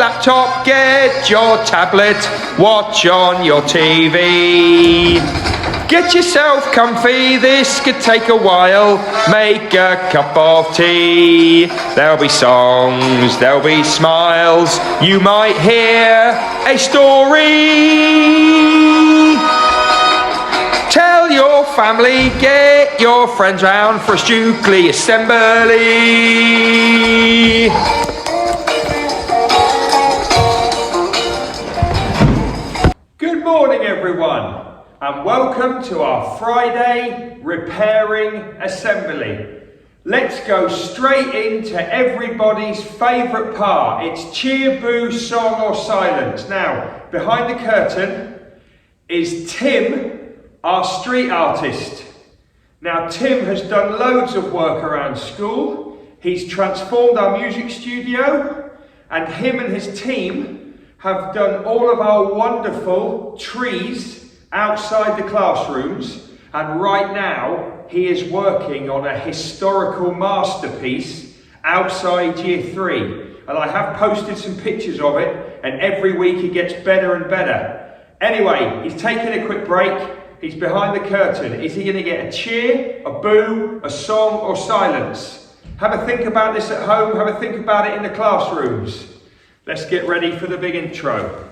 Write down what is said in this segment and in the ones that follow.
laptop, get your tablet, watch on your TV. Get yourself comfy, this could take a while, make a cup of tea. There'll be songs, there'll be smiles, you might hear a story. Tell your family, get your friends round for a Stewkly assembly. Good morning everyone, and welcome to our Friday repairing assembly. Let's go straight into everybody's favourite part. It's cheer, boo, song or silence. Now, behind the curtain is Tim, our street artist. Now, Tim has done loads of work around school. He's transformed our music studio, and him and his team have done all of our wonderful trees outside the classrooms, and right now he is working on a historical masterpiece outside Year 3, and I have posted some pictures of it, and every week it gets better and better. Anyway, he's taking a quick break, he's behind the curtain. Is he going to get a cheer, a boo, a song or silence? Have a think about this at home, have a think about it in the classrooms. Let's get ready for the big intro.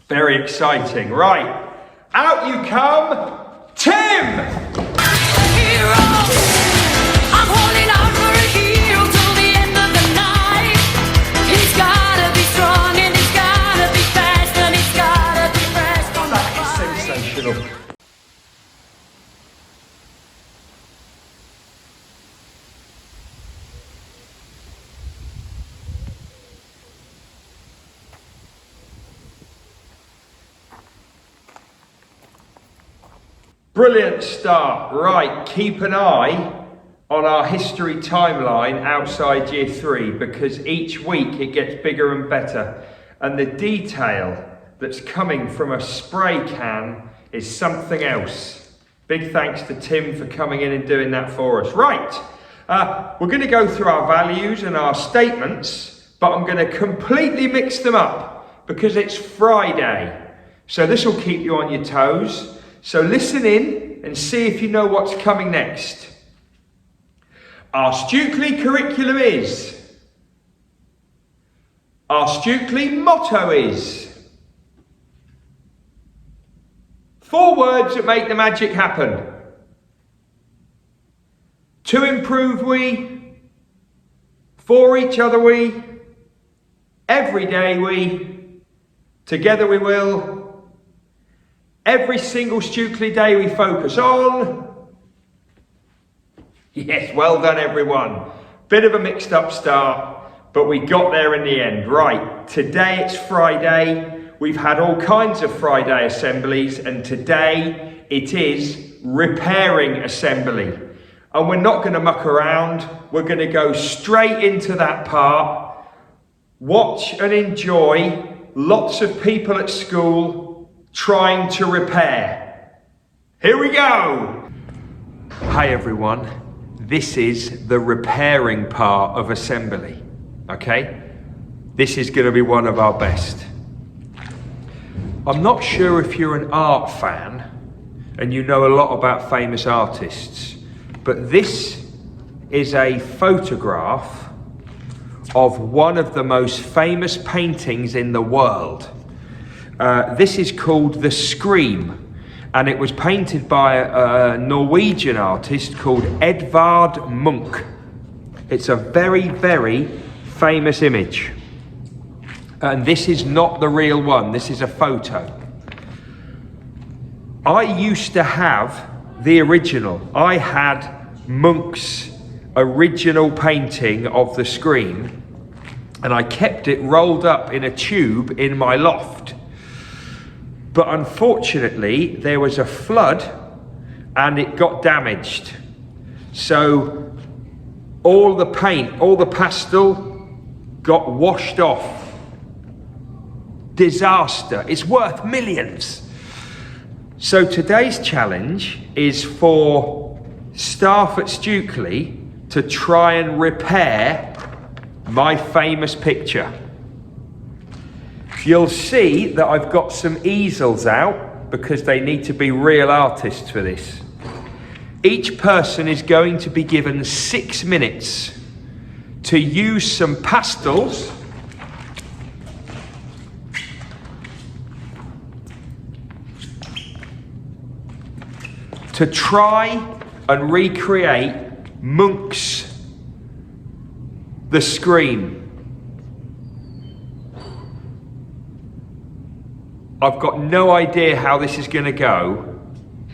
Very exciting. Right, out you come, Tim! That is sensational. Brilliant start. Right, keep an eye on our history timeline outside Year 3, because each week it gets bigger and better, and the detail that's coming from a spray can is something else. Big thanks to Tim for coming in and doing that for us. Right, we're going to go through our values and our statements, but I'm going to completely mix them up because it's Friday, so this will keep you on your toes. So listen in and see if you know what's coming next. Our Stewkly curriculum is. Our Stewkly motto is. 4 words that make the magic happen. To improve we, for each other we, every day we, together we will. Every single Stewkly day we focus on. Yes, well done everyone. Bit of a mixed up start, but we got there in the end. Right, today it's Friday. We've had all kinds of Friday assemblies, and today it is repairing assembly. And we're not going to muck around. We're going to go straight into that part. Watch and enjoy lots of people at school trying to repair. Here we go. Hi everyone, this is the repairing part of assembly, okay? This is going to be one of our best. I'm not sure if you're an art fan and you know a lot about famous artists, but this is a photograph of one of the most famous paintings in the world. This is called The Scream, and it was painted by a Norwegian artist called Edvard Munch. It's a very, very famous image. And this is not the real one, this is a photo. I used to have the original. I had Munch's original painting of The Scream, and I kept it rolled up in a tube in my loft. But unfortunately, there was a flood and it got damaged. So all the paint, all the pastel got washed off. Disaster. It's worth millions. So today's challenge is for staff at Stewkly to try and repair my famous picture. You'll see that I've got some easels out because they need to be real artists for this. Each person is going to be given 6 minutes to use some pastels to try and recreate Munch's The Scream. I've got no idea how this is going to go,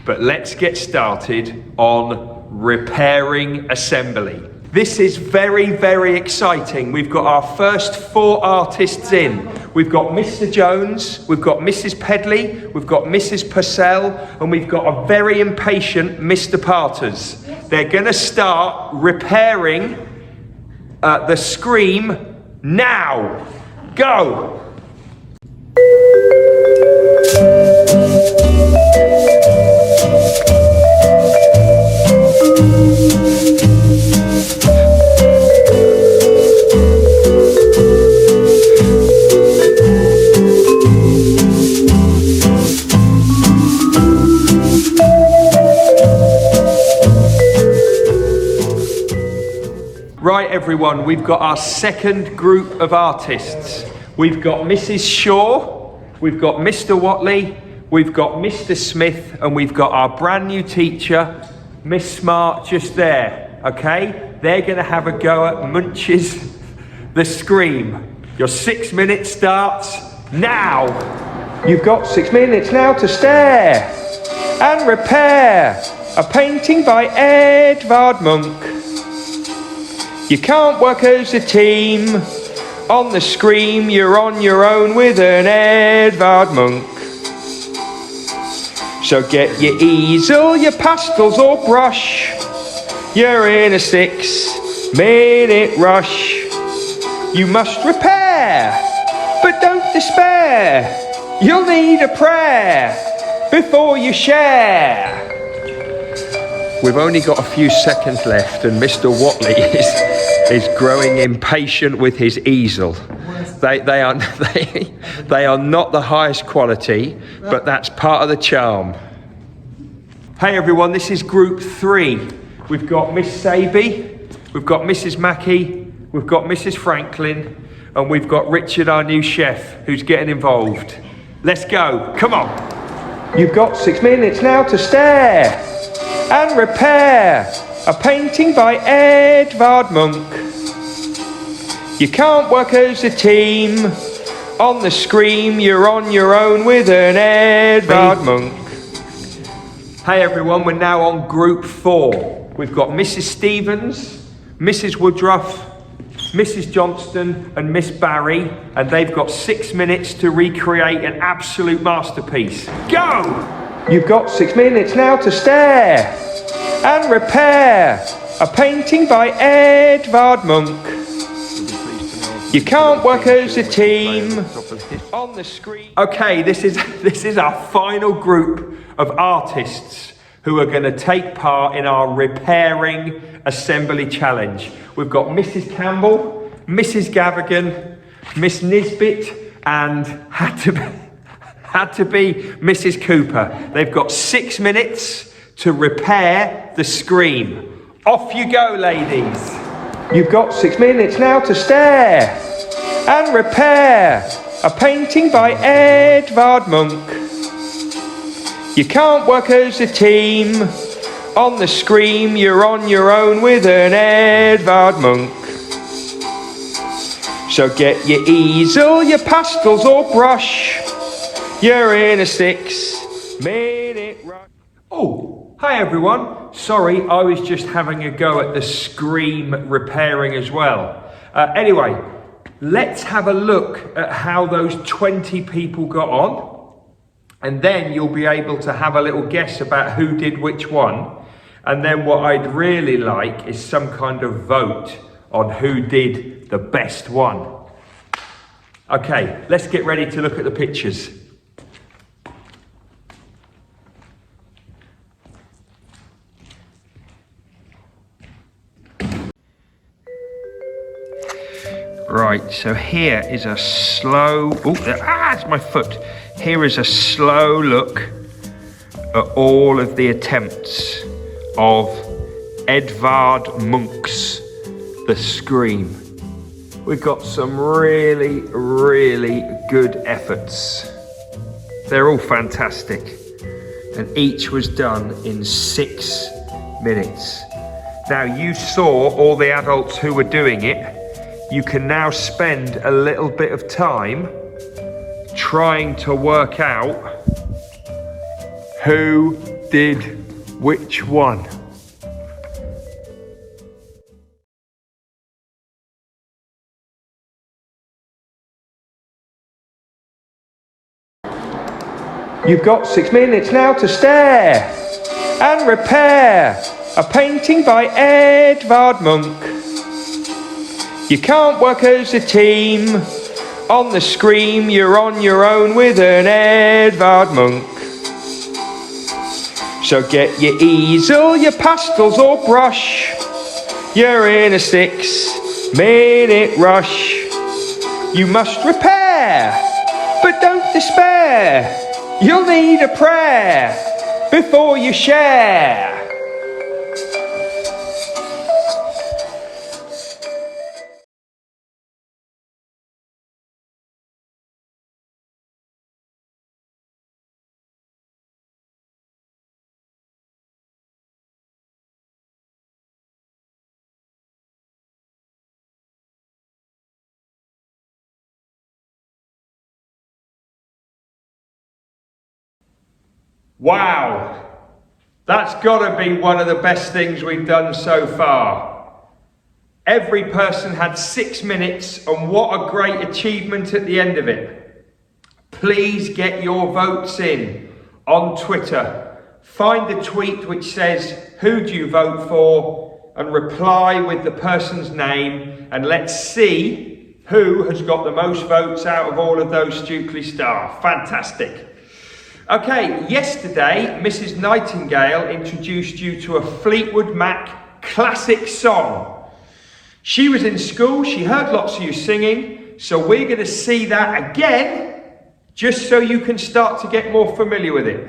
but let's get started on repairing assembly. This is very, very exciting. We've got our first 4 artists in. We've got Mr. Jones, we've got Mrs. Pedley, we've got Mrs. Purcell, and we've got a very impatient Mr. Parters. They're going to start repairing The Scream now. Go! Right everyone, we've got our second group of artists. We've got Mrs. Shaw, we've got Mr. Watley, we've got Mr. Smith, and we've got our brand new teacher, Miss Smart, just there, okay? They're gonna have a go at Munch's The Scream. Your 6 minutes starts now. You've got 6 minutes now to stare and repair a painting by Edvard Munch. You can't work as a team. On The Scream, you're on your own with an Edvard Munch. So get your easel, your pastels or brush. You're in a 6-minute rush. You must repair, but don't despair. You'll need a prayer before you share. We've only got a few seconds left and Mr. Watley is growing impatient with his easel. They are not the highest quality, but that's part of the charm. Hey everyone, this is group 3. We've got Miss Saby, we've got Mrs. Mackey, we've got Mrs. Franklin, and we've got Richard, our new chef, who's getting involved. Let's go, come on. You've got 6 minutes now to stare and repair a painting by Edvard Munch. You can't work as a team. On The Scream, you're on your own with an Edvard Munch. Hey everyone, we're now on group 4. We've got Mrs. Stevens, Mrs. Woodruff, Mrs. Johnston and Miss Barry, and they've got 6 minutes to recreate an absolute masterpiece. Go! You've got 6 minutes now to stare and repair a painting by Edvard Munch. You can't work as a team. On The Screen. Okay, this is our final group of artists who are going to take part in our repairing assembly challenge. We've got Mrs. Campbell, Mrs. Gavigan, Miss Nisbet, and had to be Mrs. Cooper. They've got 6 minutes to repair The Scream. Off you go, ladies. You've got 6 minutes now to stare and repair a painting by Edvard Munch. You can't work as a team. On The Scream, you're on your own with an Edvard Munch. So get your easel, your pastels or brush. You're in a 6-minute rush. Oh, hi everyone. Sorry, I was just having a go at The Scream repairing as well. Anyway, let's have a look at how those 20 people got on. And then you'll be able to have a little guess about who did which one. And then what I'd really like is some kind of vote on who did the best one. Okay, let's get ready to look at the pictures. Right, so here is a slow, it's my foot. Here is a slow look at all of the attempts of Edvard Munch's The Scream. We've got some really, really good efforts. They're all fantastic. And each was done in 6 minutes. Now you saw all the adults who were doing it. You can now spend a little bit of time trying to work out who did which one. You've got 6 minutes now to stare and repair a painting by Edvard Munch. You can't work as a team. On the Scream, you're on your own with an Edvard Munch. So get your easel, your pastels or brush. You're in a 6-minute rush. You must repair, but don't despair. You'll need a prayer before you share. Wow, that's got to be one of the best things we've done so far. Every person had 6 minutes, and what a great achievement at the end of it. Please get your votes in on Twitter. Find the tweet which says, who do you vote for? And reply with the person's name, and let's see who has got the most votes out of all of those Stukely staff. Fantastic. Okay, yesterday, Mrs. Nightingale introduced you to a Fleetwood Mac classic song. She was in school, she heard lots of you singing, so we're going to see that again, just so you can start to get more familiar with it.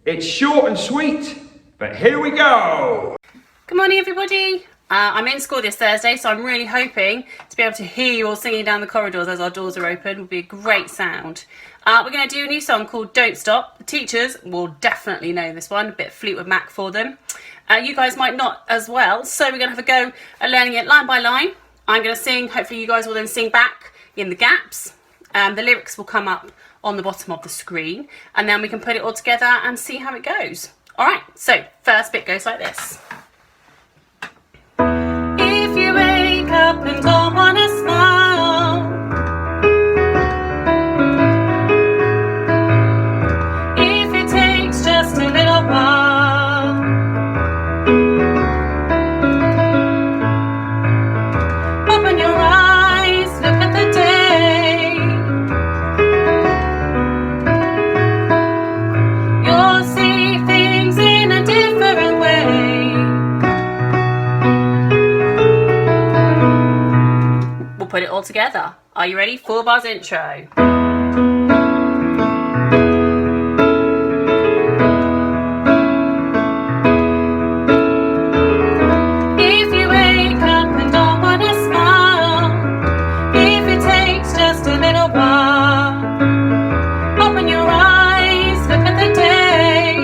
It's short and sweet, but here we go. Good morning, everybody. I'm in school this Thursday, so I'm really hoping to be able to hear you all singing down the corridors as our doors are open. It would be a great sound. We're going to do a new song called Don't Stop. The teachers will definitely know this one, a bit of Fleetwood Mac for them. You guys might not as well, so we're going to have a go at learning it line by line. I'm going to sing, hopefully you guys will then sing back in the gaps. The lyrics will come up on the bottom of the screen, and then we can put it all together and see how it goes. All right, so first bit goes like this. If you wake up and don't want to smile, if it takes just a little while, open your eyes, look at the day. You'll see things in a different way. Put it all together. Are you ready? 4 bars intro. If you wake up and don't want to smile, if it takes just a little while, open your eyes, look at the day.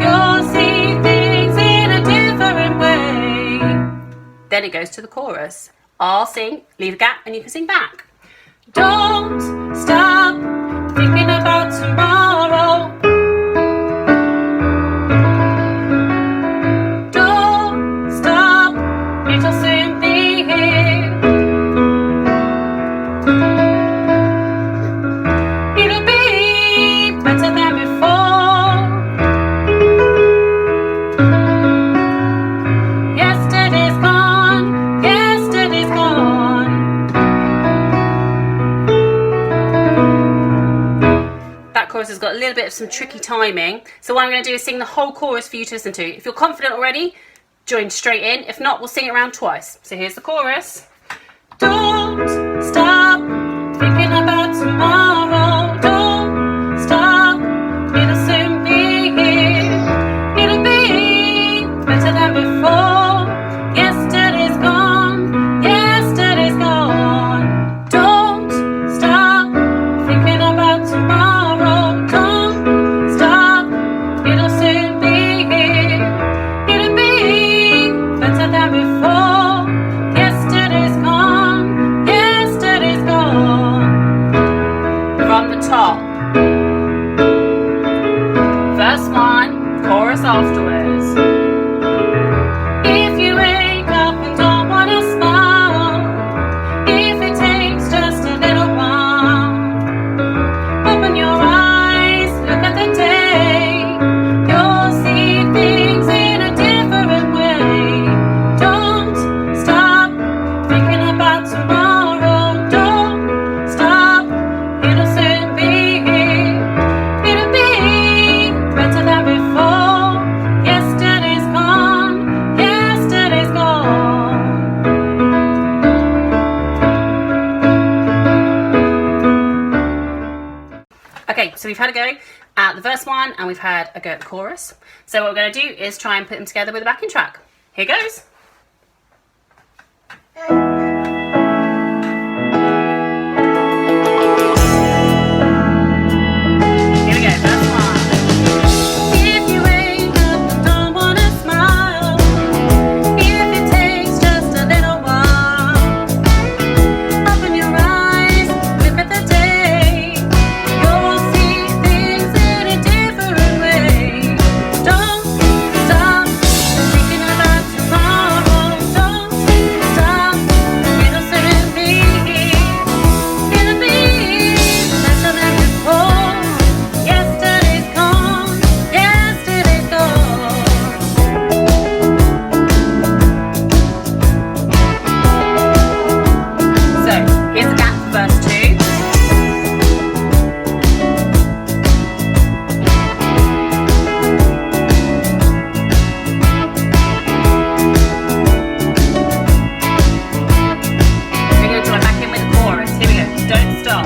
You'll see things in a different way. Then it goes to the chorus. I'll sing, leave a gap, and you can sing back. Don't stop thinking about tomorrow. Don't stop, it'll soon be here. It'll be better than before. Yesterday's gone. That chorus has got a little bit of some tricky timing, so what I'm going to do is sing the whole chorus for you to listen to. If you're confident already, join straight in. If not, we'll sing it around twice. So here's the chorus. Don't stop thinking about tomorrow. Don't stop, it'll soon be here. It'll be better than before. Yesterday's gone, yesterday's gone. Don't stop thinking about tomorrow. Don't stop, it'll soon be here. It'll be better than before. Yesterday's gone, yesterday's gone. From the top. Verse 1, chorus afterwards. If you wake up and don't wanna smile, if it takes just a little while, open your eyes, look at the day. You'll see things in a different way. Don't stop thinking about tomorrow. Don't stop, it'll soon be here. It'll be better than before. Yesterday's gone, yesterday's gone. Okay, so we've had a go at the verse 1 and we've had a go at the chorus. So what we're going to do is try and put them together with a backing track. Here goes. Here we go, verse 1. If you wake up and don't wanna smile, if it takes just a little while, open your eyes, look at the day. You'll see things in a different way. Don't stop thinking about tomorrow. Don't stop, it'll soon be here. It'll be better than before. Yesterday's gone, yesterday's gone. So here's the gap for verse 2. We're going to join back in with the chorus. Here we go. Don't stop.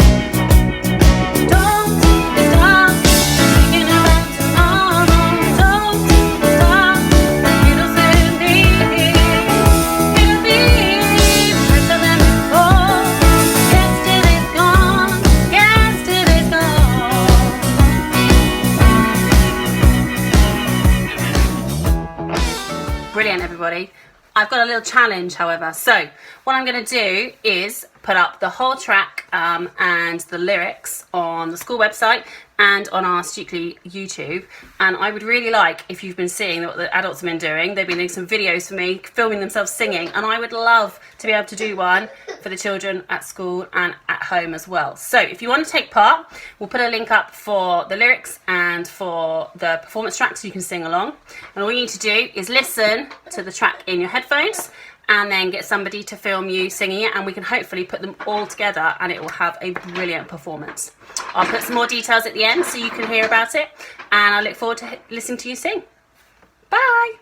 Don't stop thinking about tomorrow. Don't stop, it'll soon be here. It'll be better than before. Yesterday's gone, yesterday's gone. Brilliant, everybody. I've got a little challenge, however. So what I'm going to do is put up the whole track and the lyrics on the school website and on our Stukely YouTube. And I would really like, if you've been seeing what the adults have been doing, they've been doing some videos for me, filming themselves singing, and I would love to be able to do one for the children at school and at home as well. So if you want to take part, we'll put a link up for the lyrics and for the performance track so you can sing along. And all you need to do is listen to the track in your headphones and then get somebody to film you singing it, and we can hopefully put them all together and it will have a brilliant performance. I'll put some more details at the end so you can hear about it, and I look forward to listening to you sing. Bye!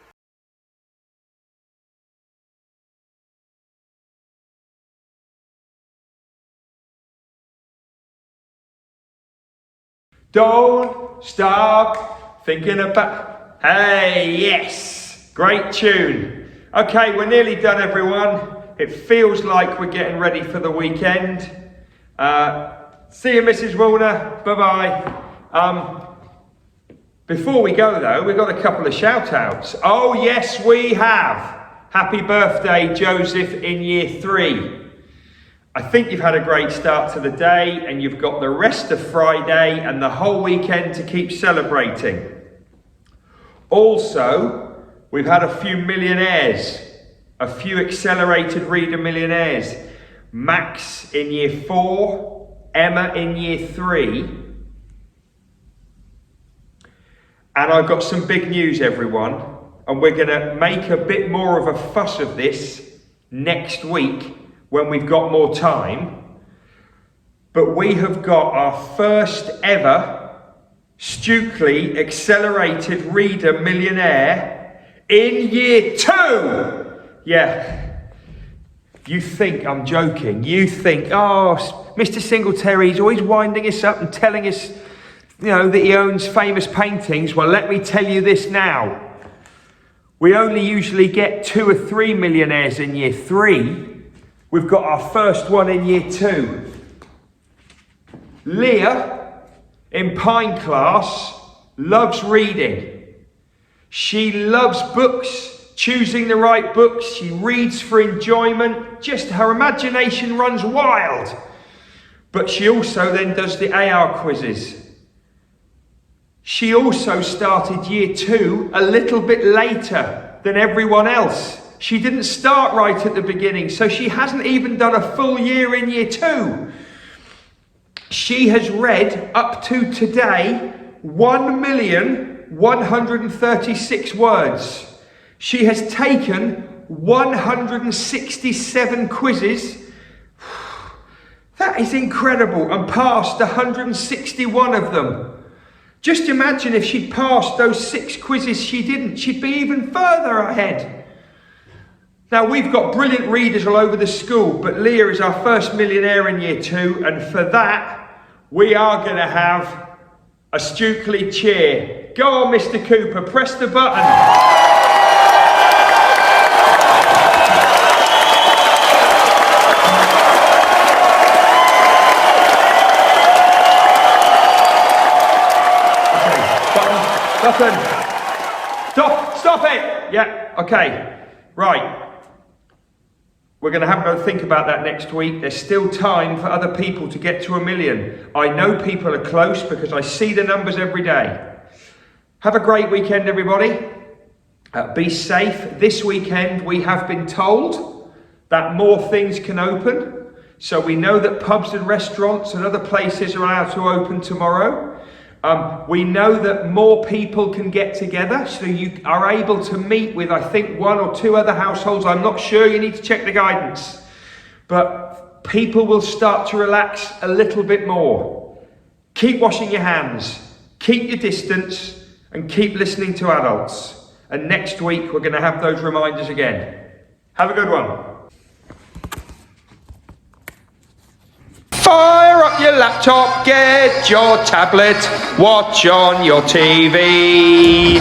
Don't stop thinking about... Hey, yes! Great tune. Okay, we're nearly done, everyone. It feels like we're getting ready for the weekend. See you, Mrs. Warner. Bye-bye. Before we go, though, we've got a couple of shout-outs. Oh, yes, we have. Happy birthday, Joseph, in year 3. I think you've had a great start to the day, and you've got the rest of Friday and the whole weekend to keep celebrating. Also, we've had a few millionaires, a few accelerated reader millionaires. Max in year 4, Emma in year 3. And I've got some big news, everyone. And we're going to make a bit more of a fuss of this next week when we've got more time. But we have got our first ever Stukely Accelerated Reader Millionaire in year 2. Yeah. You think I'm joking. You think, oh, Mr. Singletary's always winding us up and telling us, you know, that he owns famous paintings. Well, let me tell you this now. We only usually get 2 or 3 millionaires in year 3. We've got our first one in year 2. Leah, in Pine class, loves reading. She loves books, choosing the right books. She reads for enjoyment. Just her imagination runs wild. But she also then does the AR quizzes. She also started year 2 a little bit later than everyone else. She didn't start right at the beginning, so she hasn't even done a full year in year 2. She has read up to today 1,136 words. She has taken 167 quizzes. That is incredible, and passed 161 of them. Just imagine if she'd passed those 6 quizzes she didn't, she'd be even further ahead. Now, we've got brilliant readers all over the school, but Leah is our first millionaire in year 2, and for that, we are going to have a Stukely cheer. Go on, Mr. Cooper, press the button. Button. Stop it. Yeah, okay. Right. We're going to have to think about that next week. There's still time for other people to get to 1 million. I know people are close because I see the numbers every day. Have a great weekend, everybody. Be safe. This weekend, we have been told that more things can open. So we know that pubs and restaurants and other places are allowed to open tomorrow. We know that more people can get together, so you are able to meet with, I think, 1 or 2 other households. I'm not sure, you need to check the guidance. But people will start to relax a little bit more. Keep washing your hands, keep your distance, and keep listening to adults. And next week, we're going to have those reminders again. Have a good one. Fire up your laptop, get your tablet, watch on your TV.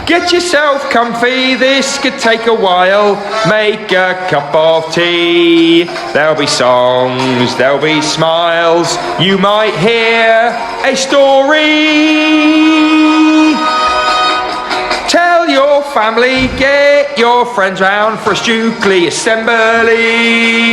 Get yourself comfy, this could take a while, make a cup of tea. There'll be songs, there'll be smiles, you might hear a story. Tell your family, get your friends round for a Stukely assembly.